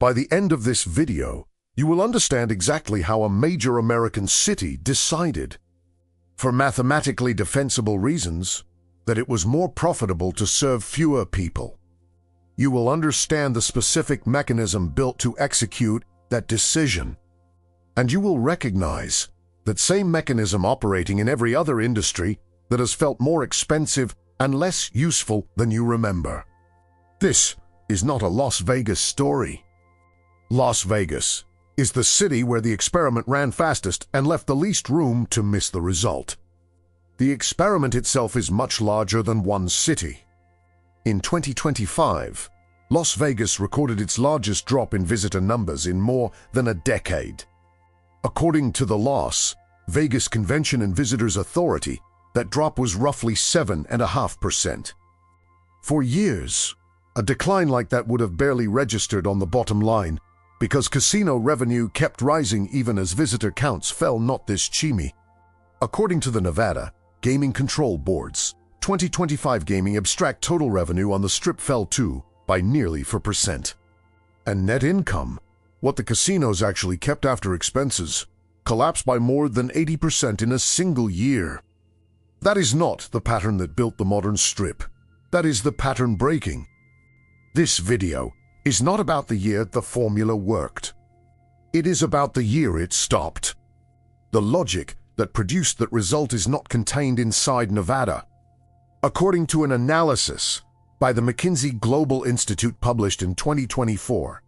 By the end of this video, you will understand exactly how a major American city decided, for mathematically defensible reasons, that it was more profitable to serve fewer people. You will understand the specific mechanism built to execute that decision, and you will recognize that same mechanism operating in every other industry that has felt more expensive and less useful than you remember. This is not a Las Vegas story. Las Vegas is the city where the experiment ran fastest and left the least room to miss the result. The experiment itself is much larger than one city. In 2025, Las Vegas recorded its largest drop in visitor numbers in more than a decade. According to the Las Vegas Convention and Visitors Authority, that drop was roughly 7.5%. For years, a decline like that would have barely registered on the bottom line because casino revenue kept rising even as visitor counts fell not this chimney. According to the Nevada Gaming Control Board's 2025 gaming abstract total revenue on the Strip fell too by nearly 4%. And net income, what the casinos actually kept after expenses, collapsed by more than 80% in a single year. That is not the pattern that built the modern Strip. That is the pattern breaking. This video is not about the year the formula worked. It is about the year it stopped. The logic that produced that result is not contained inside Nevada. According to an analysis by the McKinsey Global Institute published in 2024,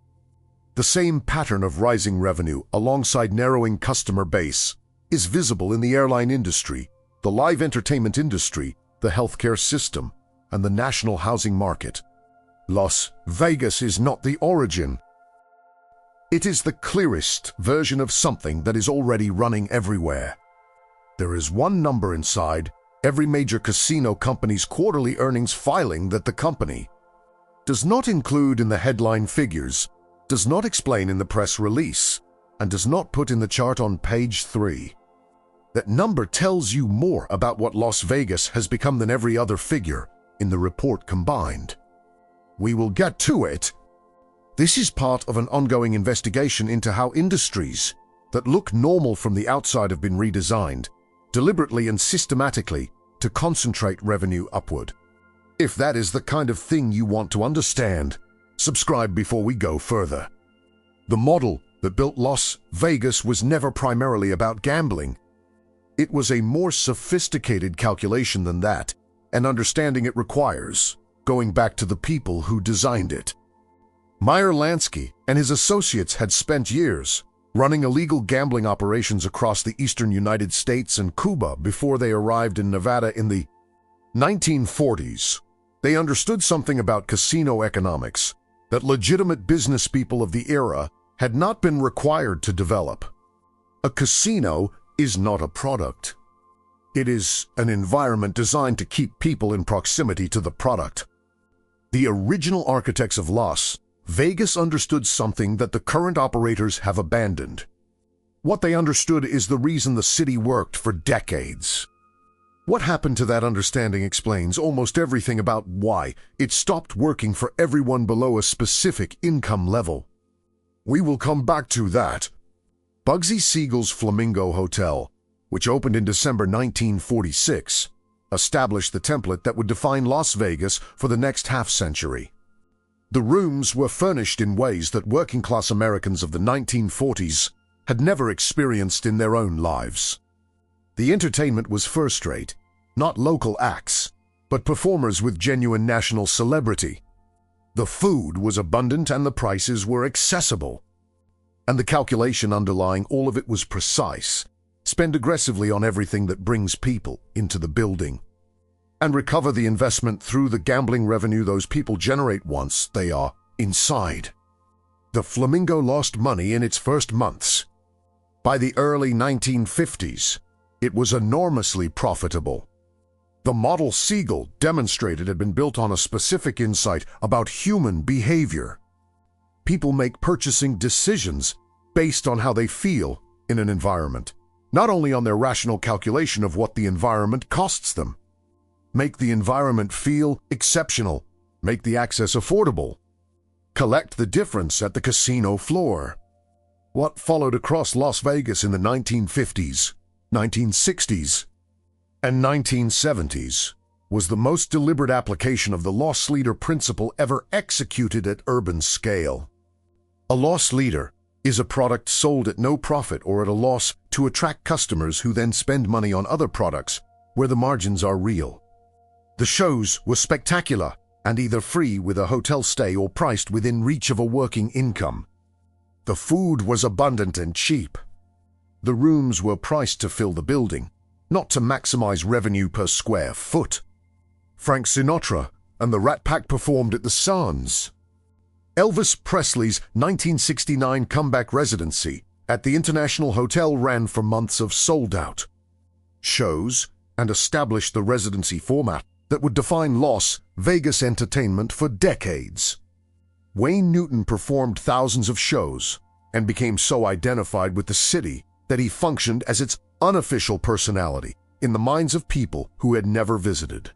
the same pattern of rising revenue alongside narrowing customer base is visible in the airline industry, the live entertainment industry, the healthcare system, and the national housing market. Las Vegas is not the origin. It is the clearest version of something that is already running everywhere. There is one number inside every major casino company's quarterly earnings filing that the company does not include in the headline figures, does not explain in the press release, and does not put in the chart on page 3. That number tells you more about what Las Vegas has become than every other figure in the report combined. We will get to it. This is part of an ongoing investigation into how industries that look normal from the outside have been redesigned, deliberately and systematically, to concentrate revenue upward. If that is the kind of thing you want to understand, subscribe before we go further. The model that built Las Vegas was never primarily about gambling. It was a more sophisticated calculation than that, and understanding it requires going back to the people who designed it. Meyer Lansky and his associates had spent years running illegal gambling operations across the eastern United States and Cuba before they arrived in Nevada in the 1940s. They understood something about casino economics that legitimate business people of the era had not been required to develop. A casino is not a product. It is an environment designed to keep people in proximity to the product. The original architects of Las Vegas understood something that the current operators have abandoned. What they understood is the reason the city worked for decades. What happened to that understanding explains almost everything about why it stopped working for everyone below a specific income level. We will come back to that. Bugsy Siegel's Flamingo Hotel, which opened in December 1946, established the template that would define Las Vegas for the next half-century. The rooms were furnished in ways that working-class Americans of the 1940s had never experienced in their own lives. The entertainment was first-rate, not local acts, but performers with genuine national celebrity. The food was abundant and the prices were accessible. And the calculation underlying all of it was precise. Spend aggressively on everything that brings people into the building, and recover the investment through the gambling revenue those people generate once they are inside. The Flamingo lost money in its first months. By the early 1950s, it was enormously profitable. The model Siegel demonstrated had been built on a specific insight about human behavior. People make purchasing decisions based on how they feel in an environment, not only on their rational calculation of what the environment costs them. Make the environment feel exceptional. Make the access affordable. collect the difference at the casino floor. What followed across Las Vegas in the 1950s, 1960s, and 1970s was the most deliberate application of the loss leader principle ever executed at urban scale. A loss leader is a product sold at no profit or at a loss to attract customers who then spend money on other products where the margins are real. The shows were spectacular and either free with a hotel stay or priced within reach of a working income. The food was abundant and cheap. The rooms were priced to fill the building, not to maximize revenue per square foot. Frank Sinatra and the Rat Pack performed at the Sands. Elvis Presley's 1969 comeback residency at the International Hotel ran for months of sold-out shows and established the residency format that would define Las Vegas entertainment for decades. Wayne Newton performed thousands of shows and became so identified with the city that he functioned as its unofficial personality in the minds of people who had never visited.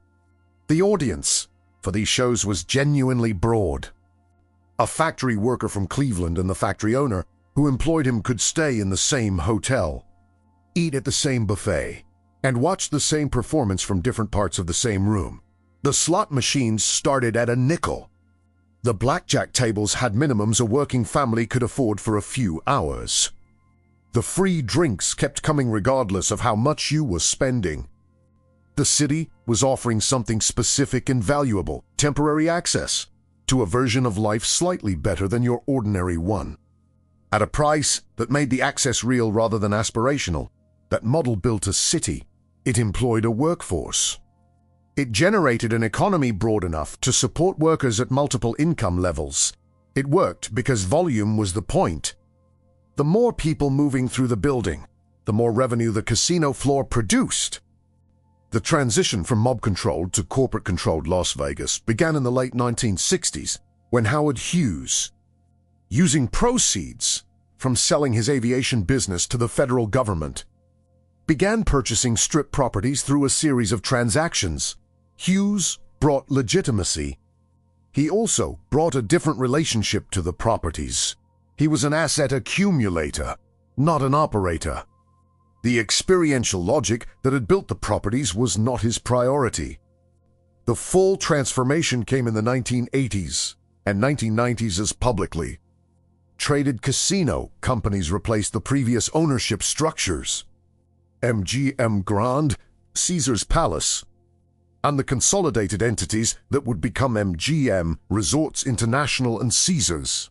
The audience for these shows was genuinely broad. A factory worker from Cleveland and the factory owner who employed him could stay in the same hotel, eat at the same buffet, and watch the same performance from different parts of the same room. The slot machines started at a nickel. The blackjack tables had minimums a working family could afford for a few hours. The free drinks kept coming regardless of how much you were spending. The city was offering something specific and valuable, temporary access to a version of life slightly better than your ordinary one. At a price that made the access real rather than aspirational, that model built a city. It employed a workforce. It generated an economy broad enough to support workers at multiple income levels. It worked because volume was the point. The more people moving through the building, the more revenue the casino floor produced. The transition from mob-controlled to corporate-controlled Las Vegas began in the late 1960s when Howard Hughes, using proceeds from selling his aviation business to the federal government, began purchasing strip properties through a series of transactions. Hughes brought legitimacy. He also brought a different relationship to the properties. He was an asset accumulator, not an operator. The experiential logic that had built the properties was not his priority. The full transformation came in the 1980s and 1990s as publicly traded casino companies replaced the previous ownership structures. MGM Grand, Caesars Palace, and the consolidated entities that would become MGM, Resorts International and Caesars.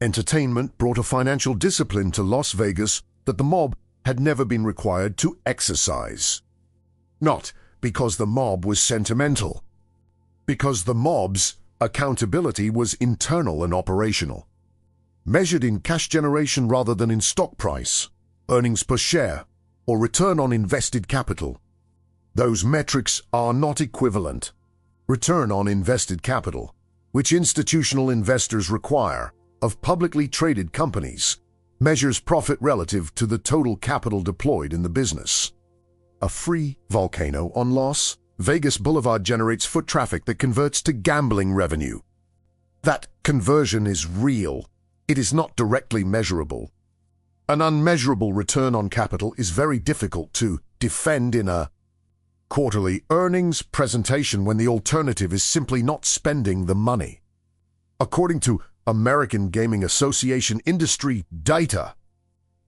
Entertainment brought a financial discipline to Las Vegas that the mob had never been required to exercise. Not because the mob was sentimental, because the mob's accountability was internal and operational, measured in cash generation rather than in stock price, earnings per share, or return on invested capital. Those metrics are not equivalent. Return on invested capital, which institutional investors require of publicly traded companies, measures profit relative to the total capital deployed in the business. A free volcano on Las Vegas Boulevard generates foot traffic that converts to gambling revenue. That conversion is real. It is not directly measurable. An unmeasurable return on capital is very difficult to defend in a quarterly earnings presentation when the alternative is simply not spending the money. According to American Gaming Association industry data,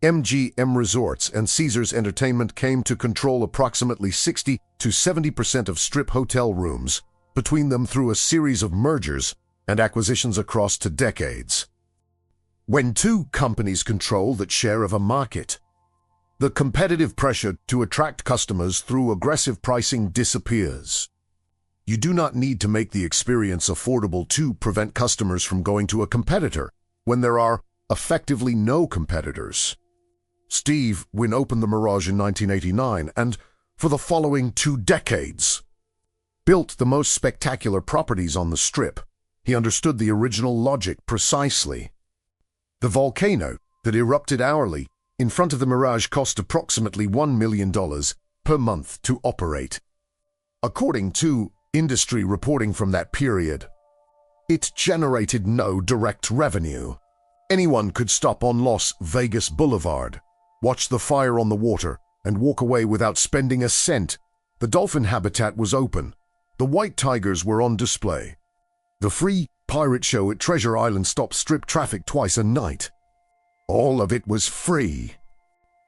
MGM Resorts and Caesars Entertainment came to control approximately 60 to 70% of strip hotel rooms between them through a series of mergers and acquisitions across 2 decades. When 2 companies control that share of a market, the competitive pressure to attract customers through aggressive pricing disappears. You do not need to make the experience affordable to prevent customers from going to a competitor when there are effectively no competitors. Steve Wynn opened the Mirage in 1989 and, for the following 2 decades, built the most spectacular properties on the Strip. He understood the original logic precisely. The volcano that erupted hourly in front of the Mirage cost approximately $1 million per month to operate. According to industry reporting from that period, it generated no direct revenue. Anyone could stop on Las Vegas Boulevard, watch the fire on the water, and walk away without spending a cent. The dolphin habitat was open. The white tigers were on display. The free pirate show at Treasure Island stopped strip traffic twice a night. All of it was free.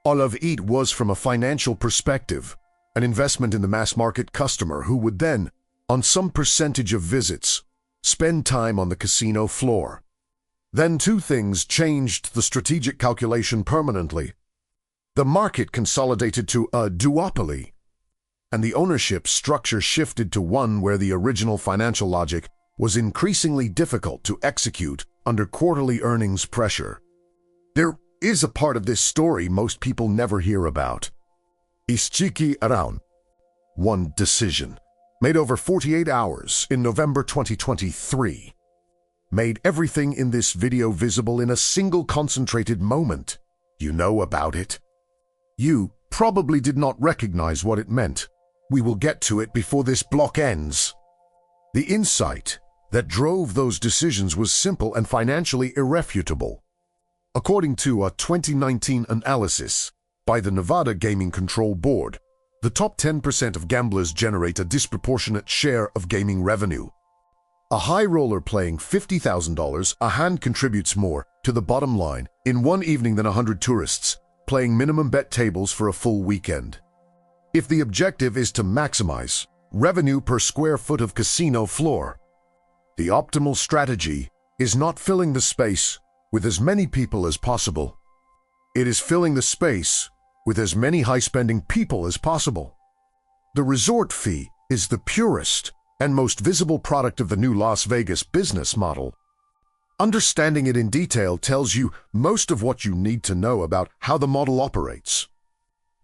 All of it was, from a financial perspective, an investment in the mass market customer who would then, on some percentage of visits, spend time on the casino floor. Then two things changed the strategic calculation permanently. The market consolidated to a duopoly, and the ownership structure shifted to one where the original financial logic was increasingly difficult to execute under quarterly earnings pressure. There is a part of this story most people never hear about. Ischiki around. One decision, made over 48 hours in November 2023, made everything in this video visible in a single concentrated moment. You know about it. You probably did not recognize what it meant. We will get to it before this block ends. The insight that drove those decisions was simple and financially irrefutable. According to a 2019 analysis by the Nevada Gaming Control Board, the top 10% of gamblers generate a disproportionate share of gaming revenue. A high roller playing $50,000 a hand contributes more to the bottom line in one evening than 100 tourists playing minimum bet tables for a full weekend. If the objective is to maximize revenue per square foot of casino floor, the optimal strategy is not filling the space with as many people as possible. It is filling the space with as many high-spending people as possible. The resort fee is the purest and most visible product of the new Las Vegas business model. Understanding it in detail tells you most of what you need to know about how the model operates.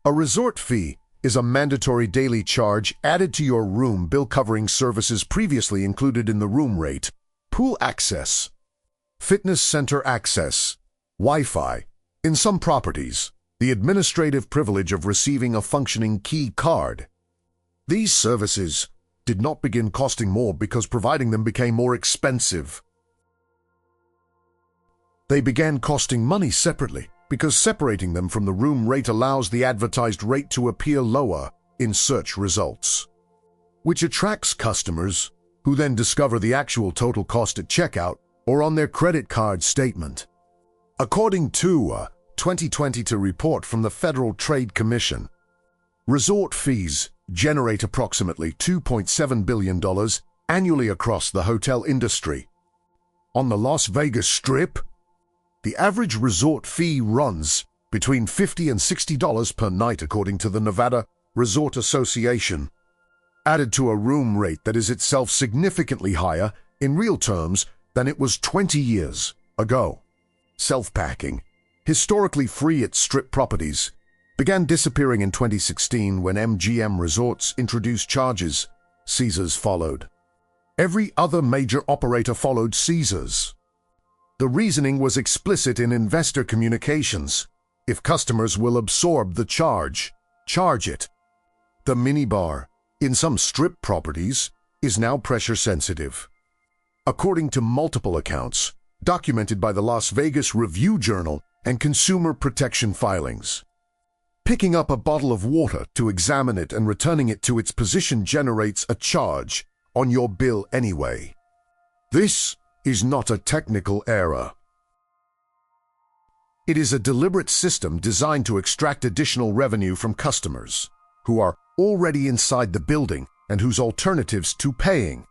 A resort fee is a mandatory daily charge added to your room bill covering services previously included in the room rate: pool access, fitness center access, Wi-Fi, in some properties, the administrative privilege of receiving a functioning key card. These services did not begin costing more because providing them became more expensive. They began costing money separately because separating them from the room rate allows the advertised rate to appear lower in search results, which attracts customers who then discover the actual total cost at checkout or on their credit card statement. According to a 2022 report from the Federal Trade Commission, resort fees generate approximately $2.7 billion annually across the hotel industry. On the Las Vegas Strip, the average resort fee runs between $50 and $60 per night, according to the Nevada Resort Association, added to a room rate that is itself significantly higher in real terms than it was 20 years ago. Self-packing, historically free at Strip properties, began disappearing in 2016 when MGM Resorts introduced charges. Caesars followed. Every other major operator followed Caesars. The reasoning was explicit in investor communications. If customers will absorb the charge, charge it. The minibar, in some Strip properties, is now pressure sensitive. According to multiple accounts, documented by the Las Vegas Review-Journal and consumer protection filings, picking up a bottle of water to examine it and returning it to its position generates a charge on your bill anyway. This is not a technical error. It is a deliberate system designed to extract additional revenue from customers who are already inside the building and whose alternatives to paying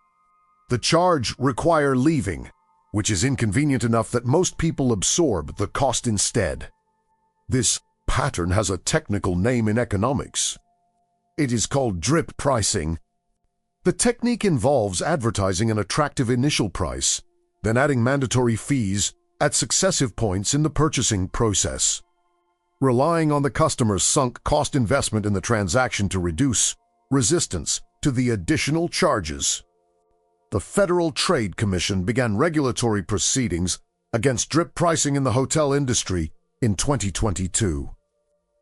the charge require leaving, which is inconvenient enough that most people absorb the cost instead. This pattern has a technical name in economics. It is called drip pricing. The technique involves advertising an attractive initial price, then adding mandatory fees at successive points in the purchasing process, relying on the customer's sunk cost investment in the transaction to reduce resistance to the additional charges. The Federal Trade Commission began regulatory proceedings against drip pricing in the hotel industry in 2022,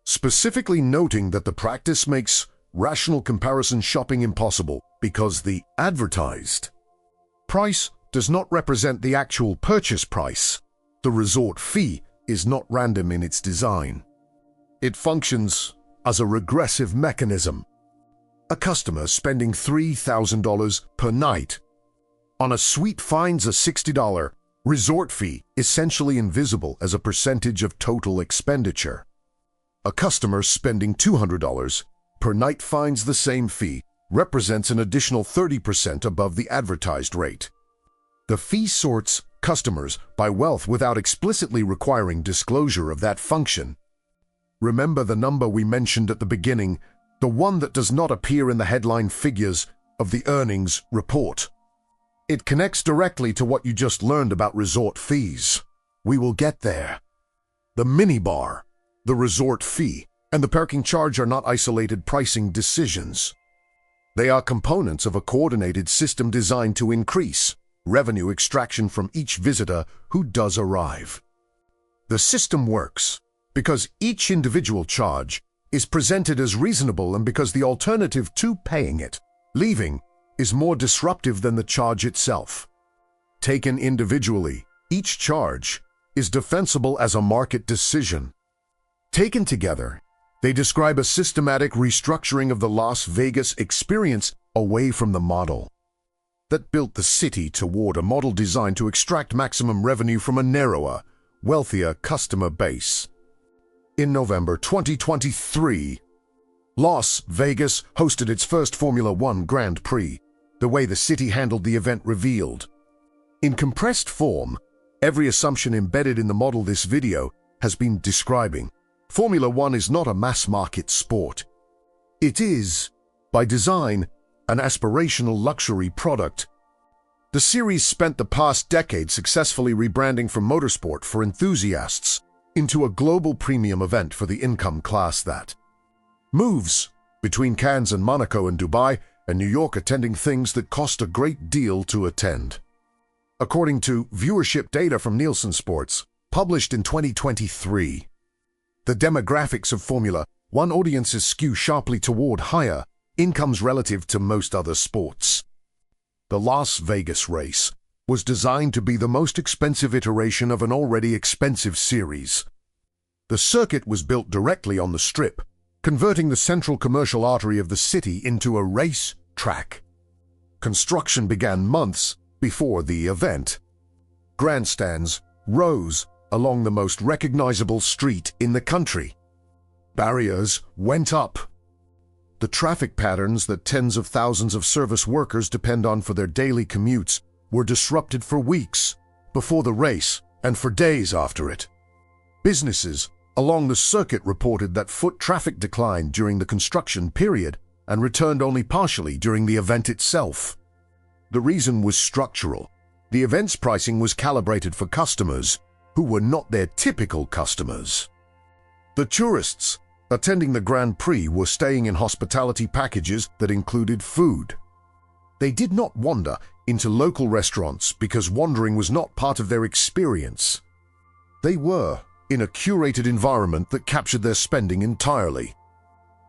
specifically noting that the practice makes rational comparison shopping impossible because the advertised price does not represent the actual purchase price. The resort fee is not random in its design. It functions as a regressive mechanism. A customer spending $3,000 per night on a suite finds a $60 resort fee essentially invisible as a percentage of total expenditure. A customer spending $200 per night finds the same fee represents an additional 30% above the advertised rate. The fee sorts customers by wealth without explicitly requiring disclosure of that function. Remember the number we mentioned at the beginning, the one that does not appear in the headline figures of the earnings report. It connects directly to what you just learned about resort fees. We will get there. The minibar, the resort fee, and the parking charge are not isolated pricing decisions. They are components of a coordinated system designed to increase revenue extraction from each visitor who does arrive. The system works because each individual charge is presented as reasonable and because the alternative to paying it, leaving, is more disruptive than the charge itself. Taken individually, each charge is defensible as a market decision. Taken together, they describe a systematic restructuring of the Las Vegas experience away from the model that built the city toward a model designed to extract maximum revenue from a narrower, wealthier customer base. In November 2023, Las Vegas hosted its first Formula One Grand Prix. The way the city handled the event revealed. In compressed form, every assumption embedded in the model this video has been describing. Formula One is not a mass-market sport. It is, by design, an aspirational luxury product. The series spent the past decade successfully rebranding from motorsport for enthusiasts into a global premium event for the income class that moves between Cannes and Monaco and Dubai and New York, attending things that cost a great deal to attend. According to viewership data from Nielsen Sports, published in 2023, the demographics of Formula One audiences skew sharply toward higher incomes relative to most other sports. The Las Vegas race was designed to be the most expensive iteration of an already expensive series. The circuit was built directly on the Strip, converting the central commercial artery of the city into a race track. Construction began months before the event. Grandstands rose along the most recognizable street in the country. Barriers went up. The traffic patterns that tens of thousands of service workers depend on for their daily commutes were disrupted for weeks before the race and for days after it. Businesses along the circuit reported that foot traffic declined during the construction period and returned only partially during the event itself. The reason was structural. The event's pricing was calibrated for customers who were not their typical customers. The tourists attending the Grand Prix were staying in hospitality packages that included food. They did not wander into local restaurants because wandering was not part of their experience. They were in a curated environment that captured their spending entirely.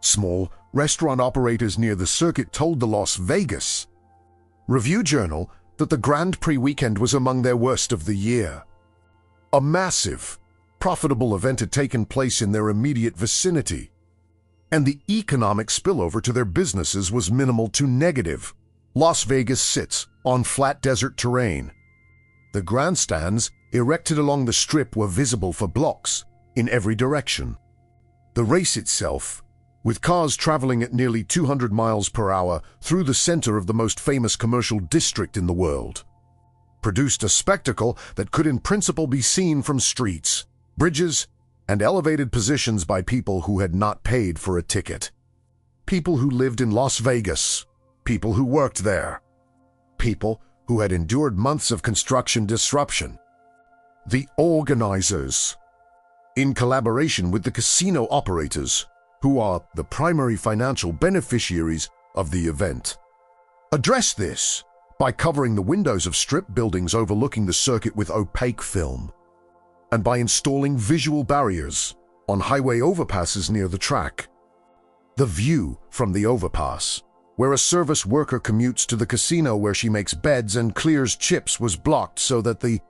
Small restaurant operators near the circuit told the Las Vegas Review-Journal that the Grand Prix weekend was among their worst of the year. A massive, profitable event had taken place in their immediate vicinity, and the economic spillover to their businesses was minimal to negative. Las Vegas sits on flat desert terrain. The grandstands erected along the Strip were visible for blocks in every direction. The race itself, with cars traveling at nearly 200 miles per hour through the center of the most famous commercial district in the world, produced a spectacle that could in principle be seen from streets, bridges, and elevated positions by people who had not paid for a ticket. People who lived in Las Vegas, people who worked there, people who had endured months of construction disruption. The organizers, in collaboration with the casino operators, who are the primary financial beneficiaries of the event, addressed this by covering the windows of Strip buildings overlooking the circuit with opaque film, and by installing visual barriers on highway overpasses near the track. The view from the overpass where a service worker commutes to the casino where she makes beds and clears chips, was blocked so that the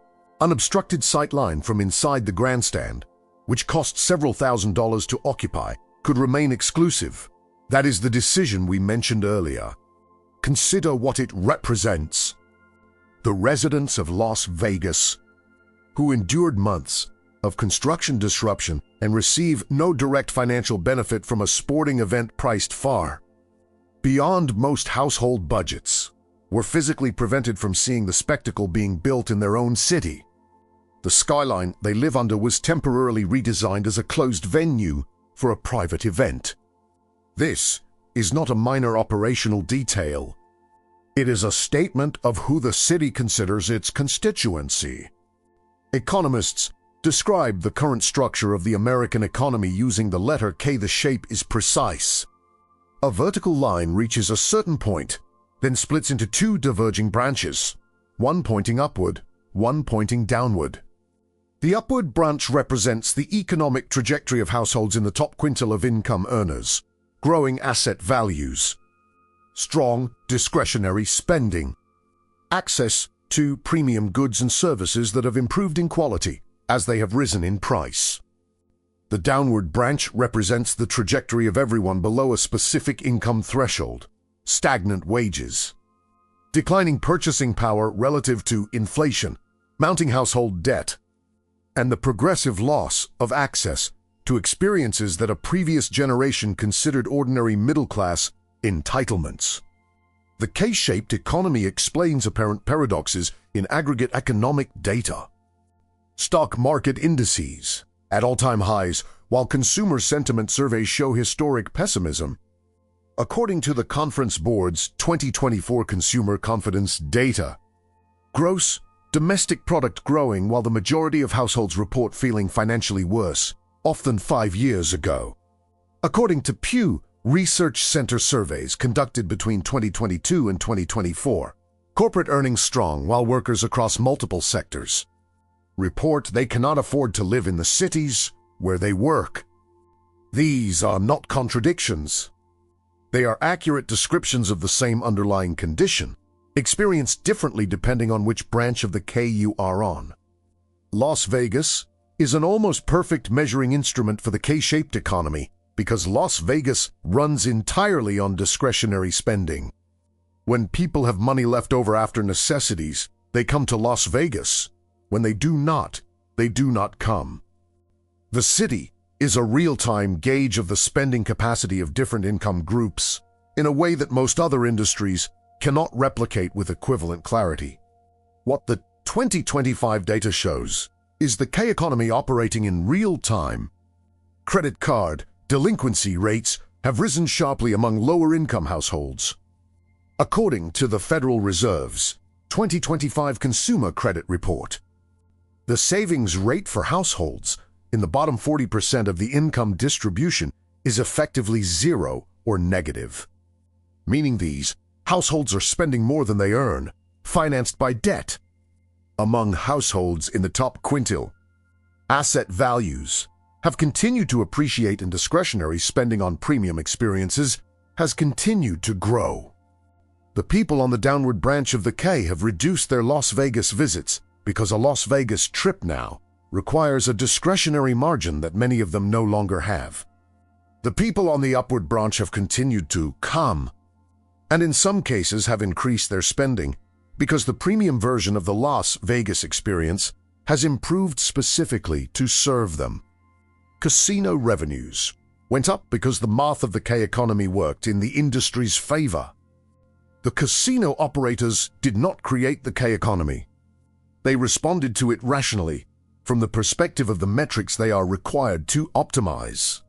unobstructed sight line from inside the grandstand, which cost several $1,000s to occupy, could remain exclusive. That is the decision we mentioned earlier. Consider what it represents. The residents of Las Vegas, who endured months of construction disruption and receive no direct financial benefit from a sporting event priced far beyond most household budgets, were physically prevented from seeing the spectacle being built in their own city. The skyline they live under was temporarily redesigned as a closed venue for a private event. This is not a minor operational detail. It is a statement of who the city considers its constituency. Economists describe the current structure of the American economy using the letter K. The shape is precise. A vertical line reaches a certain point, then splits into two diverging branches, one pointing upward, one pointing downward. The upward branch represents the economic trajectory of households in the top quintile of income earners, growing asset values, strong discretionary spending, access to premium goods and services that have improved in quality as they have risen in price. The downward branch represents the trajectory of everyone below a specific income threshold, stagnant wages, declining purchasing power relative to inflation, mounting household debt, and the progressive loss of access to experiences that a previous generation considered ordinary middle-class entitlements. The K-shaped economy explains apparent paradoxes in aggregate economic data. Stock market indices at all-time highs, while consumer sentiment surveys show historic pessimism. According to the Conference Board's 2024 consumer confidence data, gross domestic product growing while the majority of households report feeling financially worse off than 5 years ago. According to Pew Research Center surveys conducted between 2022 and 2024, corporate earnings strong while workers across multiple sectors report they cannot afford to live in the cities where they work. These are not contradictions. They are accurate descriptions of the same underlying condition, experienced differently depending on which branch of the K you are on. Las Vegas is an almost perfect measuring instrument for the K-shaped economy because Las Vegas runs entirely on discretionary spending. When people have money left over after necessities, they come to Las Vegas. When they do not come. The city is a real-time gauge of the spending capacity of different income groups in a way that most other industries cannot replicate with equivalent clarity. What the 2025 data shows is the K economy operating in real time. Credit card delinquency rates have risen sharply among lower-income households. According to the Federal Reserve's 2025 Consumer Credit Report, the savings rate for households in the bottom 40% of the income distribution is effectively zero or negative, meaning these households are spending more than they earn, financed by debt. Among households in the top quintile, asset values have continued to appreciate and discretionary spending on premium experiences has continued to grow. The people on the downward branch of the K have reduced their Las Vegas visits because a Las Vegas trip now requires a discretionary margin that many of them no longer have. The people on the upward branch have continued to come, and in some cases have increased their spending because the premium version of the Las Vegas experience has improved specifically to serve them. Casino revenues went up because the math of the K economy worked in the industry's favor. The casino operators did not create the K economy. They responded to it rationally from the perspective of the metrics they are required to optimize.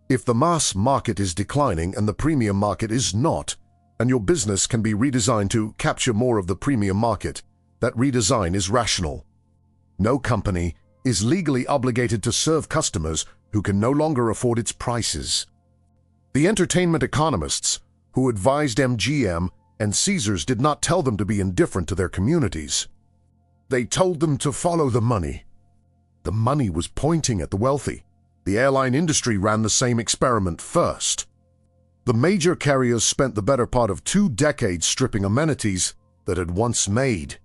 If the mass market is declining and the premium market is not, and your business can be redesigned to capture more of the premium market, that redesign is rational. No company is legally obligated to serve customers who can no longer afford its prices. The entertainment economists who advised MGM and Caesars did not tell them to be indifferent to their communities. They told them to follow the money. The money was pointing at the wealthy. The airline industry ran the same experiment first. The major carriers spent the better part of 2 decades stripping amenities that had once made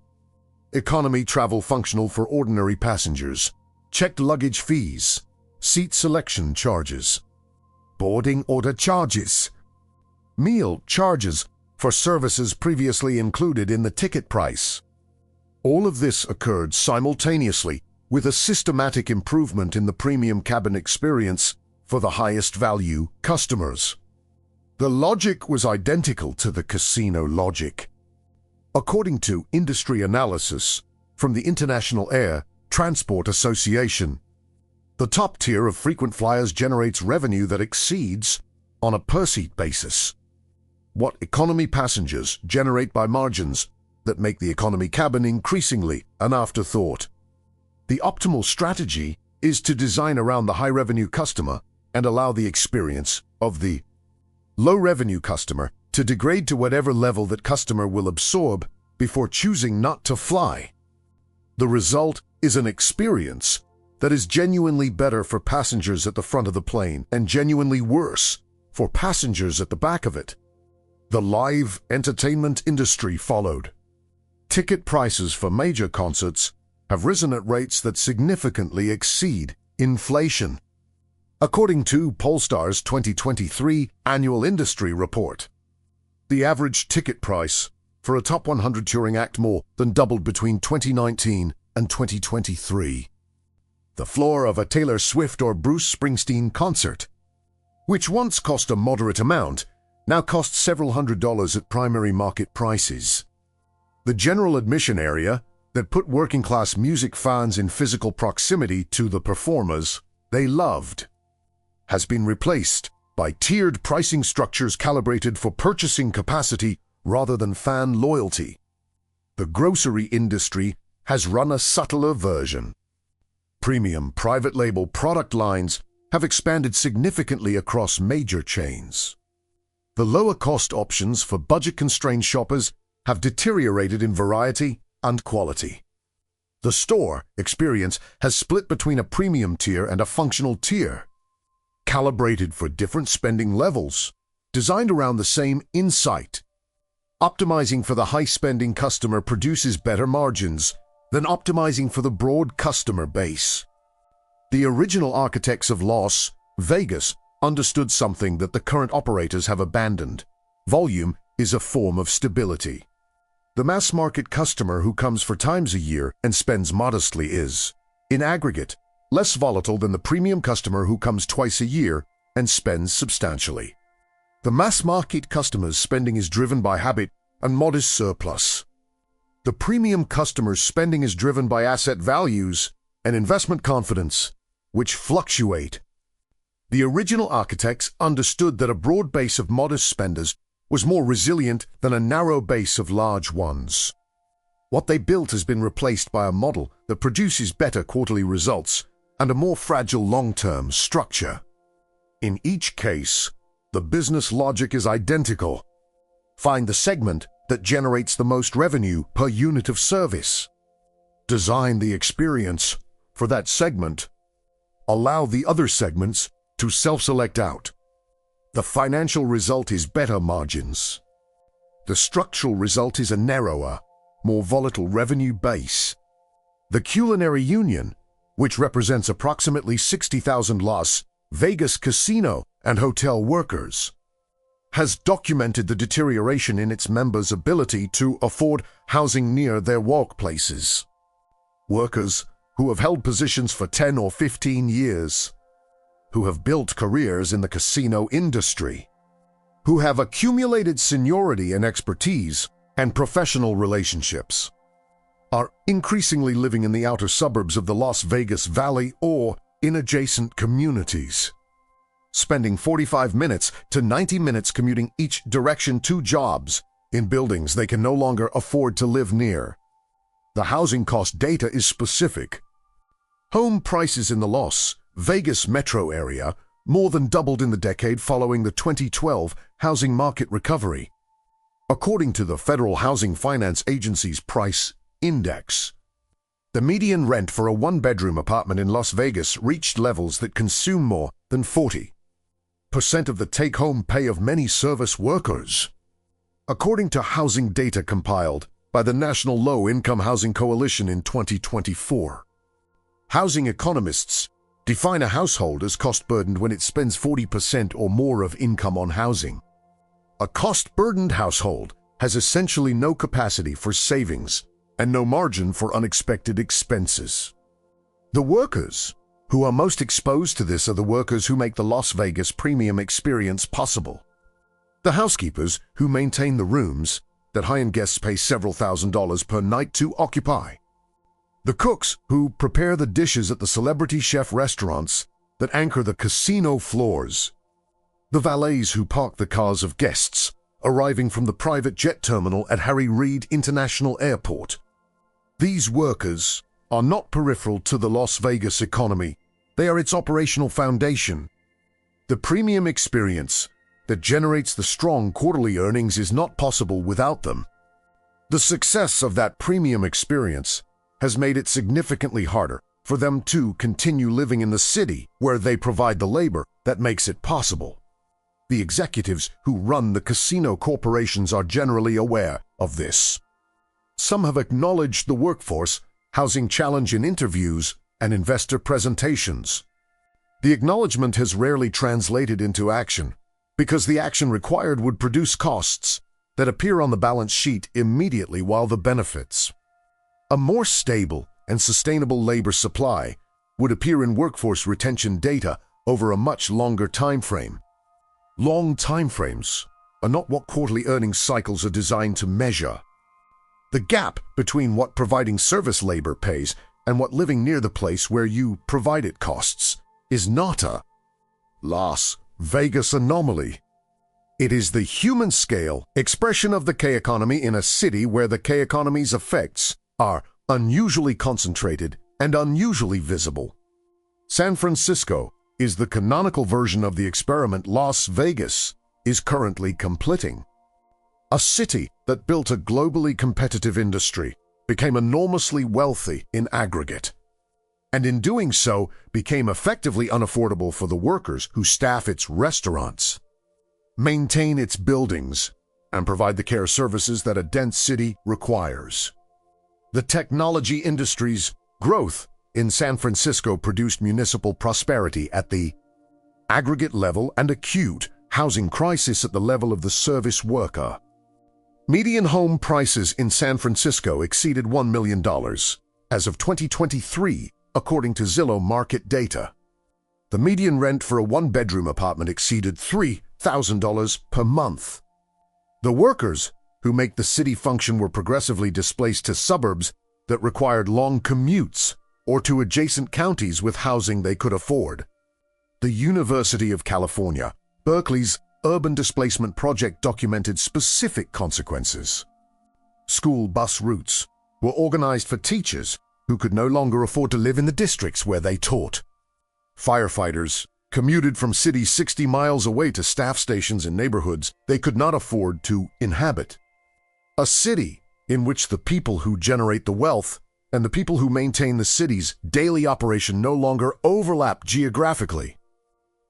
economy travel functional for ordinary passengers, checked luggage fees, seat selection charges, boarding order charges, meal charges for services previously included in the ticket price. All of this occurred simultaneously with a systematic improvement in the premium cabin experience for the highest value customers. The logic was identical to the casino logic. According to industry analysis from the International Air Transport Association, the top tier of frequent flyers generates revenue that exceeds, on a per-seat basis, what economy passengers generate by margins that make the economy cabin increasingly an afterthought. The optimal strategy is to design around the high-revenue customer and allow the experience of the low-revenue customer to degrade to whatever level that customer will absorb before choosing not to fly. The result is an experience that is genuinely better for passengers at the front of the plane and genuinely worse for passengers at the back of it. The live entertainment industry followed. Ticket prices for major concerts have risen at rates that significantly exceed inflation. According to Polestar's 2023 annual industry report, the average ticket price for a top 100 touring act more than doubled between 2019 and 2023. The floor of a Taylor Swift or Bruce Springsteen concert, which once cost a moderate amount, now costs several $100s at primary market prices. The general admission area that put working-class music fans in physical proximity to the performers they loved has been replaced by tiered pricing structures calibrated for purchasing capacity rather than fan loyalty. The grocery industry has run a subtler version. Premium private label product lines have expanded significantly across major chains. The lower-cost options for budget-constrained shoppers have deteriorated in variety and quality. The store experience has split between a premium tier and a functional tier, calibrated for different spending levels, designed around the same insight. Optimizing for the high-spending customer produces better margins than optimizing for the broad customer base. The original architects of Las Vegas understood something that the current operators have abandoned. Volume is a form of stability. The mass-market customer who comes for times a year and spends modestly is, in aggregate, less volatile than the premium customer who comes twice a year and spends substantially. The mass-market customer's spending is driven by habit and modest surplus. The premium customer's spending is driven by asset values and investment confidence, which fluctuate. The original architects understood that a broad base of modest spenders was more resilient than a narrow base of large ones. What they built has been replaced by a model that produces better quarterly results and a more fragile long-term structure. In each case, the business logic is identical. Find the segment that generates the most revenue per unit of service. Design the experience for that segment. Allow the other segments to self-select out. The financial result is better margins. The structural result is a narrower, more volatile revenue base. The Culinary Union, which represents approximately 60,000 Las Vegas casino and hotel workers, has documented the deterioration in its members' ability to afford housing near their workplaces. Workers who have held positions for 10 or 15 years, who have built careers in the casino industry, who have accumulated seniority and expertise and professional relationships, are increasingly living in the outer suburbs of the Las Vegas Valley or in adjacent communities, spending 45 minutes to 90 minutes commuting each direction to jobs in buildings they can no longer afford to live near. The housing cost data is specific. Home prices in the Las Vegas metro area more than doubled in the decade following the 2012 housing market recovery. According to the Federal Housing Finance Agency's price index, the median rent for a one-bedroom apartment in Las Vegas reached levels that consume more than 40 percent of the take-home pay of many service workers. According to housing data compiled by the National Low-Income Housing Coalition in 2024, housing economists define a household as cost-burdened when it spends 40% or more of income on housing. A cost-burdened household has essentially no capacity for savings and no margin for unexpected expenses. The workers who are most exposed to this are the workers who make the Las Vegas premium experience possible. The housekeepers who maintain the rooms that high-end guests pay several $1,000s per night to occupy. The cooks who prepare the dishes at the celebrity chef restaurants that anchor the casino floors. The valets who park the cars of guests arriving from the private jet terminal at Harry Reid International Airport. These workers are not peripheral to the Las Vegas economy. They are its operational foundation. The premium experience that generates the strong quarterly earnings is not possible without them. The success of that premium experience has made it significantly harder for them to continue living in the city where they provide the labor that makes it possible. The executives who run the casino corporations are generally aware of this. Some have acknowledged the workforce housing challenge in interviews and investor presentations. The acknowledgement has rarely translated into action because the action required would produce costs that appear on the balance sheet immediately while the benefits. A more stable and sustainable labor supply would appear in workforce retention data over a much longer time frame. Long time frames are not what quarterly earnings cycles are designed to measure. The gap between what providing service labor pays and what living near the place where you provide it costs is not a Las Vegas anomaly. It is the human scale expression of the K-economy in a city where the K-economy's effects are unusually concentrated and unusually visible. San Francisco is the canonical version of the experiment Las Vegas is currently completing. A city that built a globally competitive industry became enormously wealthy in aggregate, and in doing so became effectively unaffordable for the workers who staff its restaurants, maintain its buildings, and provide the care services that a dense city requires. The technology industry's growth in San Francisco produced municipal prosperity at the aggregate level and acute housing crisis at the level of the service worker. Median home prices in San Francisco exceeded $1 million as of 2023, according to Zillow market data. The median rent for a one-bedroom apartment exceeded $3,000 per month. The workers who make the city function were progressively displaced to suburbs that required long commutes or to adjacent counties with housing they could afford. The University of California, Berkeley's urban displacement project documented specific consequences. School bus routes were organized for teachers who could no longer afford to live in the districts where they taught. Firefighters commuted from cities 60 miles away to staff stations in neighborhoods they could not afford to inhabit. A city in which the people who generate the wealth and the people who maintain the city's daily operation no longer overlap geographically.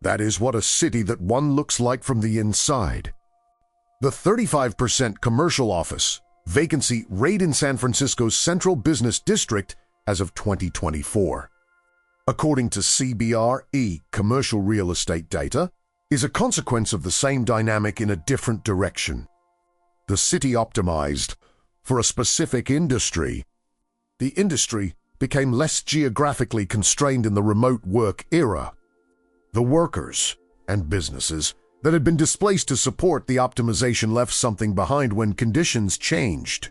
That is what a city that one looks like from the inside. The 35% commercial office vacancy rate in San Francisco's central business district as of 2024, according to CBRE commercial real estate data, is a consequence of the same dynamic in a different direction. The city optimized for a specific industry. The industry became less geographically constrained in the remote work era. The workers and businesses that had been displaced to support the optimization left something behind when conditions changed.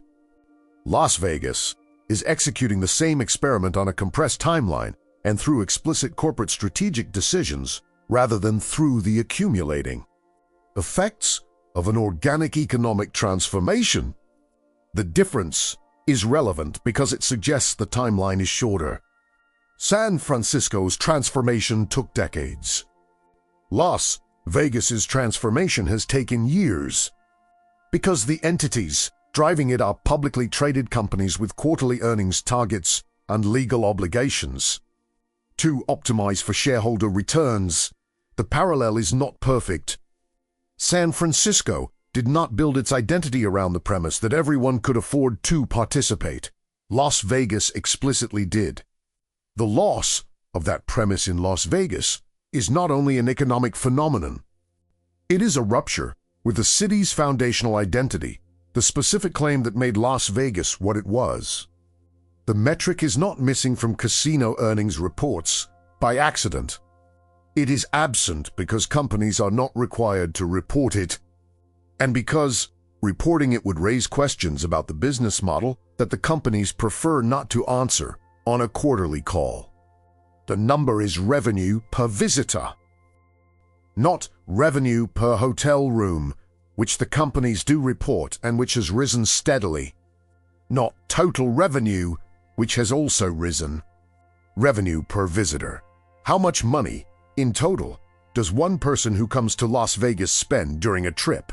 Las Vegas is executing the same experiment on a compressed timeline and through explicit corporate strategic decisions rather than through the accumulating effects of an organic economic transformation. The difference is relevant because it suggests the timeline is shorter. San Francisco's transformation took decades. Las Vegas's transformation has taken years because the entities driving it are publicly traded companies with quarterly earnings targets and legal obligations. To optimize for shareholder returns, the parallel is not perfect. San Francisco did not build its identity around the premise that everyone could afford to participate. Las Vegas explicitly did. The loss of that premise in Las Vegas is not only an economic phenomenon. It is a rupture with the city's foundational identity, the specific claim that made Las Vegas what it was. The metric is not missing from casino earnings reports by accident. It is absent because companies are not required to report it, and because reporting it would raise questions about the business model that the companies prefer not to answer on a quarterly call. The number is revenue per visitor, not revenue per hotel room, which the companies do report and which has risen steadily, not total revenue, which has also risen. Revenue per visitor. How much money, in total, does one person who comes to Las Vegas spend during a trip?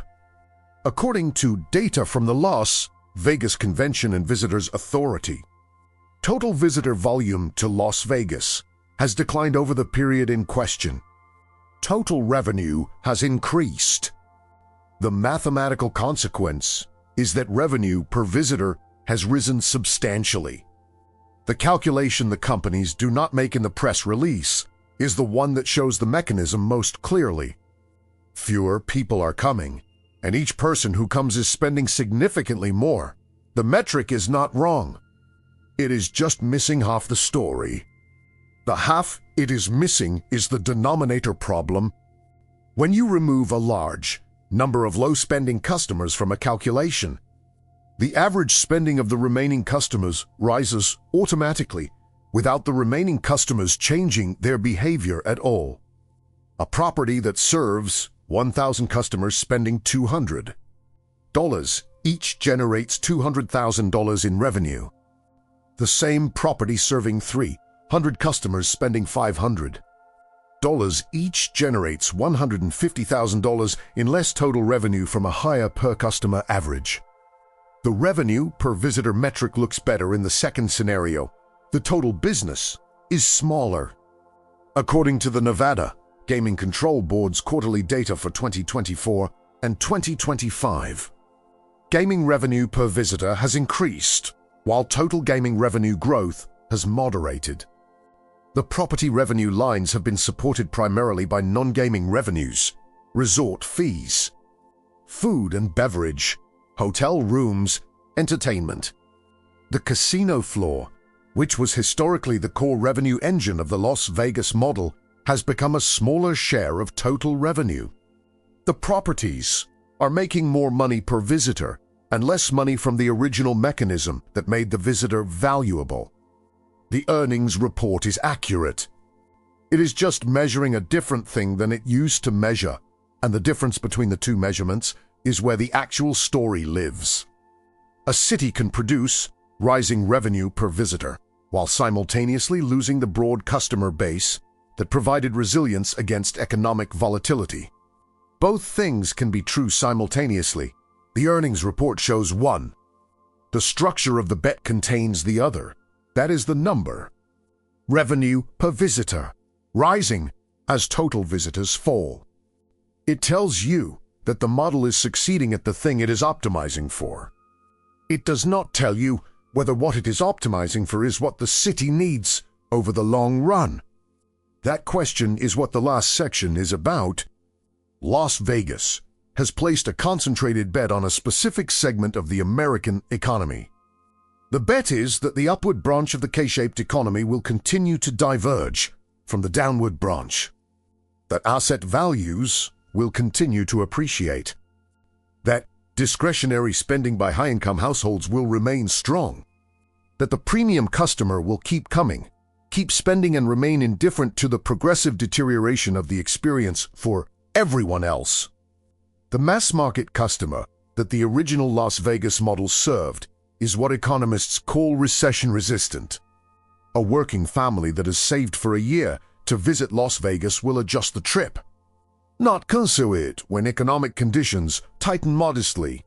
According to data from the Las Vegas Convention and Visitors Authority, total visitor volume to Las Vegas has declined over the period in question. Total revenue has increased. The mathematical consequence is that revenue per visitor has risen substantially. The calculation the companies do not make in the press release is the one that shows the mechanism most clearly. Fewer people are coming, and each person who comes is spending significantly more. The metric is not wrong. It is just missing half the story. The half it is missing is the denominator problem. When you remove a large number of low-spending customers from a calculation, the average spending of the remaining customers rises automatically without the remaining customers changing their behavior at all. A property that serves 1,000 customers spending $200 each generates $200,000 in revenue. The same property serving 300 customers spending $500 each generates $150,000 in less total revenue from a higher per-customer average. The revenue per visitor metric looks better in the second scenario. The total business is smaller. According to the Nevada Gaming Control Board's quarterly data for 2024 and 2025, gaming revenue per visitor has increased, while total gaming revenue growth has moderated. The property revenue lines have been supported primarily by non-gaming revenues, resort fees, food and beverage, hotel rooms, entertainment. The casino floor, which was historically the core revenue engine of the Las Vegas model, has become a smaller share of total revenue. The properties are making more money per visitor and less money from the original mechanism that made the visitor valuable. The earnings report is accurate. It is just measuring a different thing than it used to measure, and the difference between the two measurements is where the actual story lives. A city can produce rising revenue per visitor while simultaneously losing the broad customer base that provided resilience against economic volatility. Both things can be true simultaneously. The earnings report shows one. The structure of the bet contains the other. That is the number. Revenue per visitor, rising as total visitors fall. It tells you that the model is succeeding at the thing it is optimizing for. It does not tell you whether what it is optimizing for is what the city needs over the long run. That question is what the last section is about. Las Vegas has placed a concentrated bet on a specific segment of the American economy. The bet is that the upward branch of the K-shaped economy will continue to diverge from the downward branch, that asset values will continue to appreciate, that discretionary spending by high-income households will remain strong, that the premium customer will keep coming, keep spending and remain indifferent to the progressive deterioration of the experience for everyone else. The mass-market customer that the original Las Vegas model served is what economists call recession-resistant. A working family that has saved for a year to visit Las Vegas will adjust the trip, not cancel it when economic conditions tighten modestly.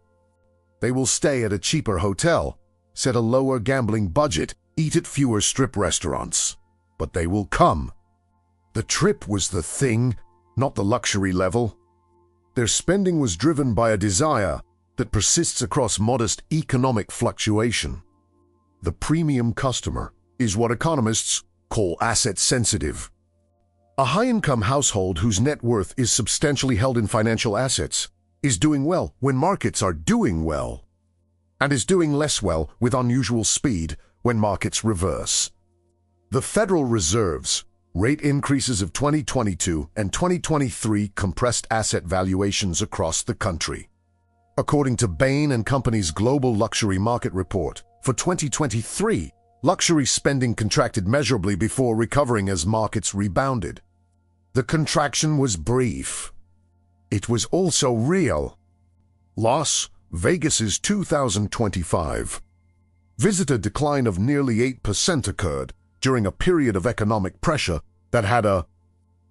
They will stay at a cheaper hotel, set a lower gambling budget, eat at fewer strip restaurants. But they will come. The trip was the thing, not the luxury level. Their spending was driven by a desire that persists across modest economic fluctuation. The premium customer is what economists call asset-sensitive. A high-income household whose net worth is substantially held in financial assets is doing well when markets are doing well, and is doing less well with unusual speed when markets reverse. The Federal Reserve's rate increases of 2022 and 2023 compressed asset valuations across the country. According to Bain & Company's Global Luxury Market Report, for 2023, luxury spending contracted measurably before recovering as markets rebounded. The contraction was brief. It was also real. Las Vegas's 2025 visitor decline of nearly 8% occurred during a period of economic pressure that had a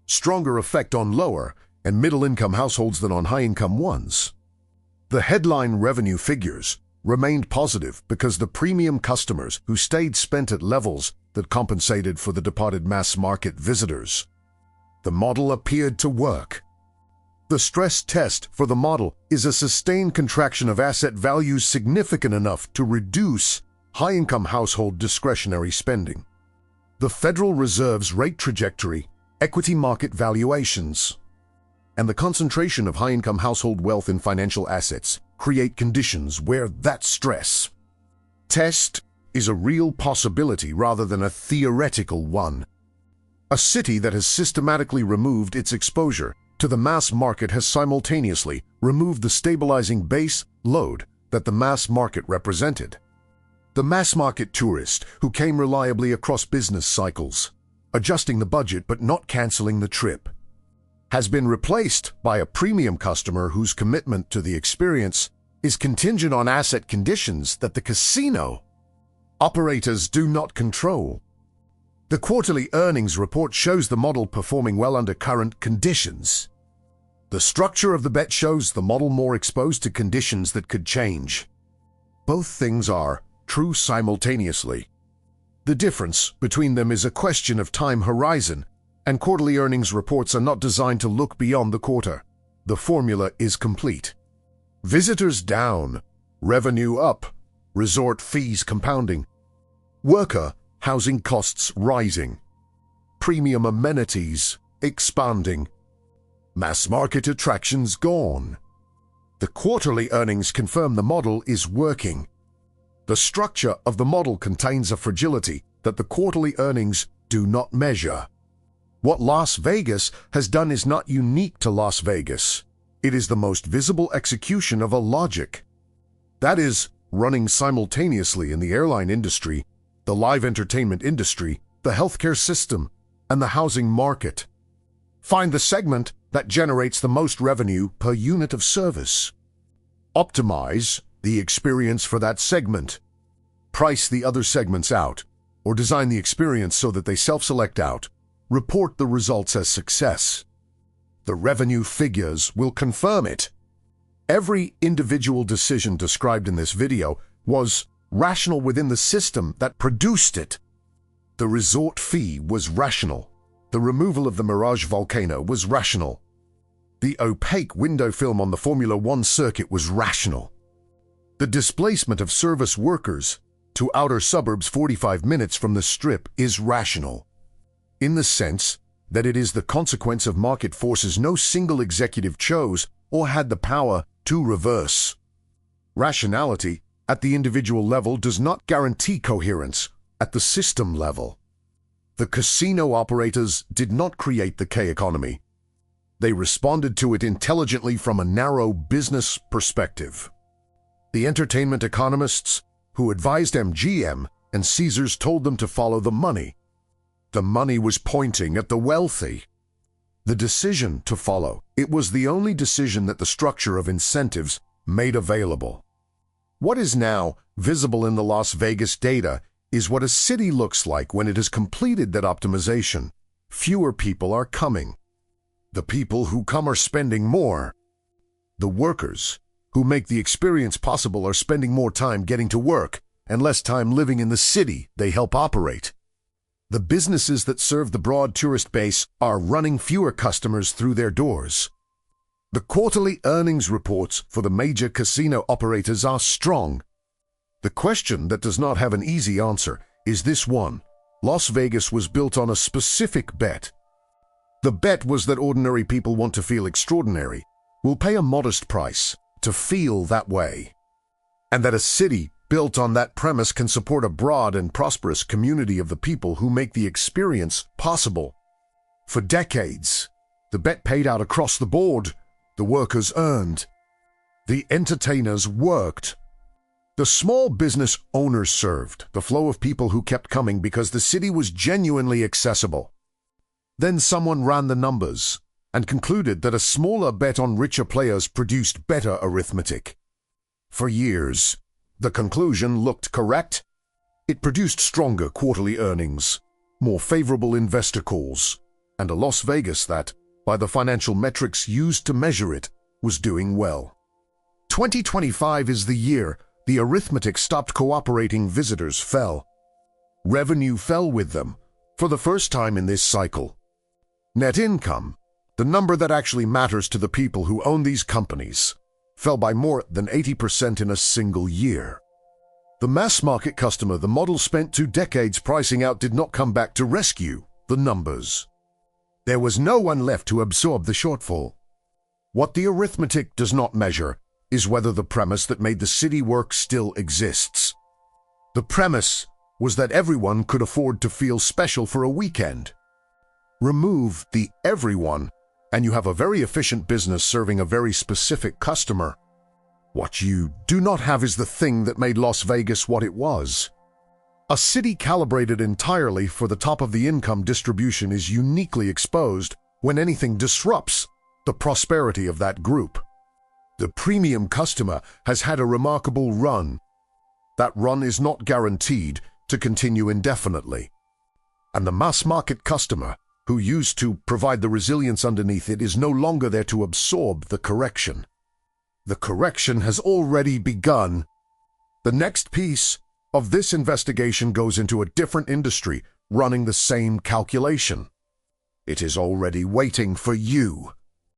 stronger effect on lower and middle-income households than on high-income ones. The headline revenue figures remained positive because the premium customers who stayed spent at levels that compensated for the departed mass market visitors. The model appeared to work. The stress test for the model is a sustained contraction of asset values significant enough to reduce high-income household discretionary spending. The Federal Reserve's rate trajectory, equity market valuations, and the concentration of high-income household wealth in financial assets create conditions where that stress test is a real possibility rather than a theoretical one. A city that has systematically removed its exposure to the mass market has simultaneously removed the stabilizing base load that the mass market represented. The mass market tourist who came reliably across business cycles, adjusting the budget but not canceling the trip, has been replaced by a premium customer whose commitment to the experience is contingent on asset conditions that the casino operators do not control. The quarterly earnings report shows the model performing well under current conditions. The structure of the bet shows the model more exposed to conditions that could change. Both things are true simultaneously. The difference between them is a question of time horizon, and quarterly earnings reports are not designed to look beyond the quarter. The formula is complete. Visitors down, revenue up, resort fees compounding, worker housing costs rising, premium amenities expanding, mass market attractions gone. The quarterly earnings confirm the model is working. The structure of the model contains a fragility that the quarterly earnings do not measure. What Las Vegas has done is not unique to Las Vegas. It is the most visible execution of a logic. That is, running simultaneously in the airline industry, the live entertainment industry, the healthcare system, and the housing market. Find the segment that generates the most revenue per unit of service. Optimize the experience for that segment. Price the other segments out, or design the experience so that they self-select out. Report the results as success. The revenue figures will confirm it. Every individual decision described in this video was rational within the system that produced it. The resort fee was rational. The removal of the Mirage volcano was rational. The opaque window film on the Formula One circuit was rational. The displacement of service workers to outer suburbs 45 minutes from the Strip is rational, in the sense that it is the consequence of market forces no single executive chose or had the power to reverse. Rationality at the individual level does not guarantee coherence at the system level. The casino operators did not create the K-economy. They responded to it intelligently from a narrow business perspective. The entertainment economists who advised MGM and Caesars told them to follow the money. The money was pointing at the wealthy. The decision to follow, it was the only decision that the structure of incentives made available. What is now visible in the Las Vegas data is what a city looks like when it has completed that optimization. Fewer people are coming. The people who come are spending more. The workers who make the experience possible are spending more time getting to work and less time living in the city they help operate. The businesses that serve the broad tourist base are running fewer customers through their doors. The quarterly earnings reports for the major casino operators are strong. The question that does not have an easy answer is this one. Las Vegas was built on a specific bet. The bet was that ordinary people want to feel extraordinary, will pay a modest price to feel that way, and that a city built on that premise can support a broad and prosperous community of the people who make the experience possible. For decades, the bet paid out across the board. The workers earned. The entertainers worked. The small business owners served the flow of people who kept coming because the city was genuinely accessible. Then someone ran the numbers and concluded that a smaller bet on richer players produced better arithmetic. For years, the conclusion looked correct. It produced stronger quarterly earnings, more favorable investor calls, and a Las Vegas that, by the financial metrics used to measure it, was doing well. 2025 is the year the arithmetic stopped cooperating. Visitors fell. Revenue fell with them, for the first time in this cycle. Net income, the number that actually matters to the people who own these companies, fell by more than 80% in a single year. The mass market customer the model spent 2 decades pricing out did not come back to rescue the numbers. There was no one left to absorb the shortfall. What the arithmetic does not measure is whether the premise that made the city work still exists. The premise was that everyone could afford to feel special for a weekend. Remove the everyone, and you have a very efficient business serving a very specific customer. What you do not have is the thing that made Las Vegas what it was. A city calibrated entirely for the top of the income distribution is uniquely exposed when anything disrupts the prosperity of that group. The premium customer has had a remarkable run. That run is not guaranteed to continue indefinitely. And the mass market customer, who used to provide the resilience underneath it, is no longer there to absorb the correction. The correction has already begun. The next piece of this investigation goes into a different industry running the same calculation. It is already waiting for you.